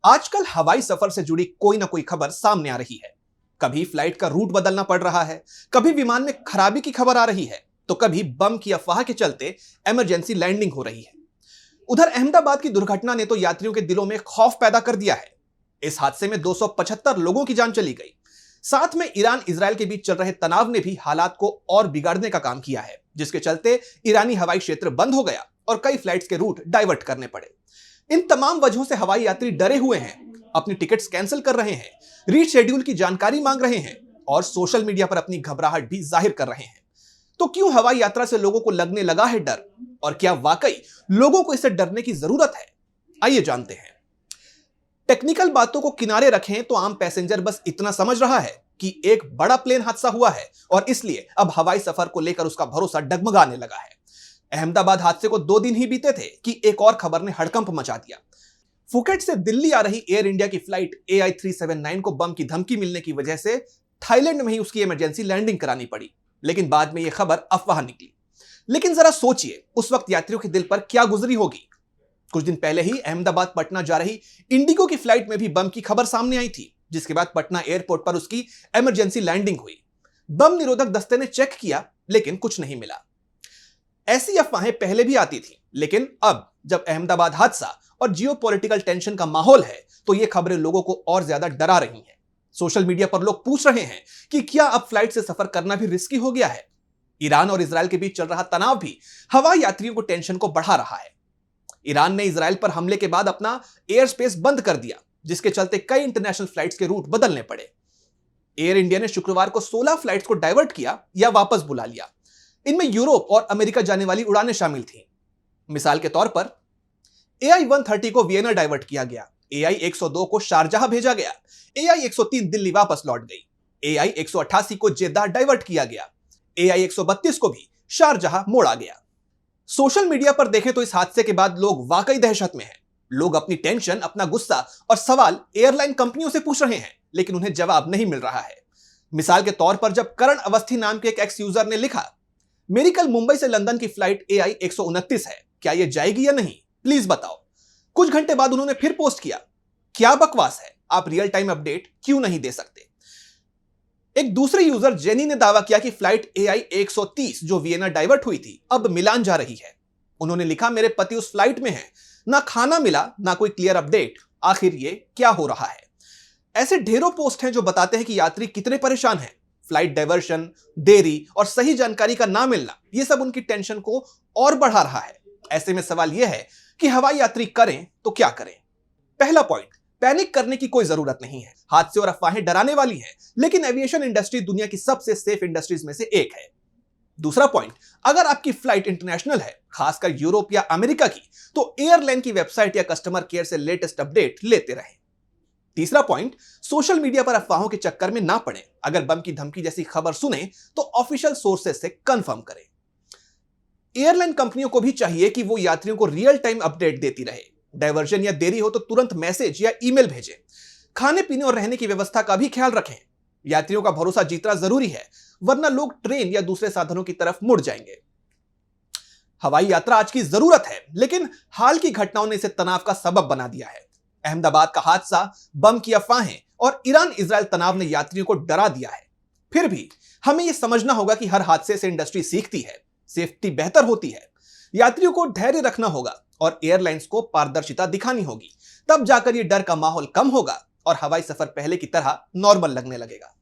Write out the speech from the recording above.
आजकल हवाई सफर से जुड़ी कोई ना कोई खबर सामने आ रही है। कभी फ्लाइट का रूट बदलना पड़ रहा है, कभी विमान में खराबी की खबर आ रही है, तो कभी बम की अफवाह के चलते इमरजेंसी लैंडिंग हो रही है। उधर अहमदाबाद की दुर्घटना ने तो यात्रियों के दिलों में खौफ पैदा कर दिया है। इस हादसे में 275 लोगों की जान चली गई। साथ में ईरान इजरायल के बीच चल रहे तनाव ने भी हालात को और बिगाड़ने का काम किया है, जिसके चलते ईरानी हवाई क्षेत्र बंद हो गया और कई फ्लाइट्स के रूट डाइवर्ट करने पड़े। इन तमाम वजहों से हवाई यात्री डरे हुए हैं, अपनी टिकट्स कैंसिल कर रहे हैं, रीशेड्यूल की जानकारी मांग रहे हैं और सोशल मीडिया पर अपनी घबराहट भी जाहिर कर रहे हैं। तो क्यों हवाई यात्रा से लोगों को लगने लगा है डर, और क्या वाकई लोगों को इससे डरने की जरूरत है? आइए जानते हैं। टेक्निकल बातों को किनारे रखें तो आम पैसेंजर बस इतना समझ रहा है कि एक बड़ा प्लेन हादसा हुआ है और इसलिए अब हवाई सफर को लेकर उसका भरोसा डगमगाने लगा है। अहमदाबाद हादसे को 2 दिन ही बीते थे कि एक और खबर ने हड़कंप मचा दिया। फुकेट से दिल्ली आ रही एयर इंडिया की फ्लाइट AI 379 को बम की धमकी मिलने की वजह से थाईलैंड में ही उसकी इमरजेंसी लैंडिंग करानी पड़ी, लेकिन बाद में यह खबर अफवाह निकली। लेकिन जरा सोचिए, उस वक्त यात्रियों के दिल पर क्या गुजरी होगी। कुछ दिन पहले ही अहमदाबाद पटना जा रही इंडिगो की फ्लाइट में भी बम की खबर सामने आई थी, जिसके बाद पटना एयरपोर्ट पर उसकी इमरजेंसी लैंडिंग हुई। बम निरोधक दस्ते ने चेक किया, लेकिन कुछ नहीं मिला। ऐसी अफवाहें पहले भी आती थी, लेकिन अब जब अहमदाबाद हादसा और जियोपॉलिटिकल टेंशन का माहौल है, तो ये खबरें लोगों को और ज्यादा डरा रही हैं। सोशल मीडिया पर लोग पूछ रहे हैं कि क्या अब फ्लाइट से सफर करना भी रिस्की हो गया है। ईरान और इजरायल के बीच चल रहा तनाव भी हवाई यात्रियों को टेंशन को बढ़ा रहा है। ईरान ने इजरायल पर हमले के बाद अपना एयर स्पेस बंद कर दिया, जिसके चलते कई इंटरनेशनल फ्लाइट्स के रूट बदलने पड़े। एयर इंडिया ने शुक्रवार को 16 फ्लाइट्स को डाइवर्ट किया या वापस बुला लिया। इनमें यूरोप और अमेरिका जाने वाली उड़ानें शामिल थीं। मिसाल के तौर पर AI 130 को वियना डाइवर्ट किया गया, AI 102 को शारजाह भेजा गया, AI 103 दिल्ली वापस लौट गई, AI 188 को जेद्दाह डाइवर्ट किया गया, AI 132 को भी शारजाह मोड़ा गया। सोशल मीडिया पर देखें तो इस हादसे के बाद लोग वाकई दहशत में हैं। लोग अपनी टेंशन, अपना गुस्सा और सवाल एयरलाइन कंपनियों से पूछ रहे हैं, लेकिन उन्हें जवाब नहीं मिल रहा है। मिसाल के तौर पर जब करण अवस्थी नाम के एक एक्स यूजर ने लिखा, मेरी कल मुंबई से लंदन की फ्लाइट AI 129 है, क्या यह जाएगी या नहीं, प्लीज बताओ। कुछ घंटे बाद उन्होंने फिर पोस्ट किया, क्या बकवास है, आप रियल टाइम अपडेट क्यों नहीं दे सकते। एक दूसरे यूजर जेनी ने दावा किया कि फ्लाइट AI 130 जो वियना डाइवर्ट हुई थी, अब मिलान जा रही है। उन्होंने लिखा, मेरे पति उस फ्लाइट में हैं, ना खाना मिला, ना कोई क्लियर अपडेट, आखिर ये क्या हो रहा है। ऐसे ढेरों पोस्ट हैं जो बताते हैं कि यात्री कितने परेशान हैं। फ्लाइट डाइवर्शन, देरी और सही जानकारी का ना मिलना, यह सब उनकी टेंशन को और बढ़ा रहा है। ऐसे में सवाल यह है कि हवाई यात्री करें तो क्या करें। पहला पॉइंट, पैनिक करने की कोई जरूरत नहीं है। हादसे और अफवाहें डराने वाली हैं, लेकिन एविएशन इंडस्ट्री दुनिया की सबसे सेफ इंडस्ट्रीज में से एक है। दूसरा पॉइंट, अगर आपकी फ्लाइट इंटरनेशनल है, खासकर यूरोप या अमेरिका की, तो एयरलाइन की वेबसाइट या कस्टमर केयर से लेटेस्ट अपडेट लेते रहें। तीसरा पॉइंट, सोशल मीडिया पर अफवाहों के चक्कर में ना पड़े। अगर बम की धमकी जैसी खबर सुने तो ऑफिशियल सोर्सेस से कंफर्म करें। एयरलाइन कंपनियों को भी चाहिए कि वो यात्रियों को रियल टाइम अपडेट देती रहे। डायवर्जन या देरी हो तो तुरंत मैसेज या ईमेल भेजें। खाने पीने और रहने की व्यवस्था का भी ख्याल रखें। यात्रियों का भरोसा जीतना जरूरी है, वरना लोग ट्रेन या दूसरे साधनों की तरफ मुड़ जाएंगे। हवाई यात्रा आज की जरूरत है, लेकिन हाल की घटनाओं ने इसे तनाव का सबब बना दिया है। अहमदाबाद का हादसा, बम की अफवाहें और ईरान इजरायल तनाव ने यात्रियों को डरा दिया है। फिर भी हमें यह समझना होगा कि हर हादसे से इंडस्ट्री सीखती है, सेफ्टी बेहतर होती है। यात्रियों को धैर्य रखना होगा और एयरलाइंस को पारदर्शिता दिखानी होगी। तब जाकर यह डर का माहौल कम होगा और हवाई सफर पहले की तरह नॉर्मल लगने लगेगा।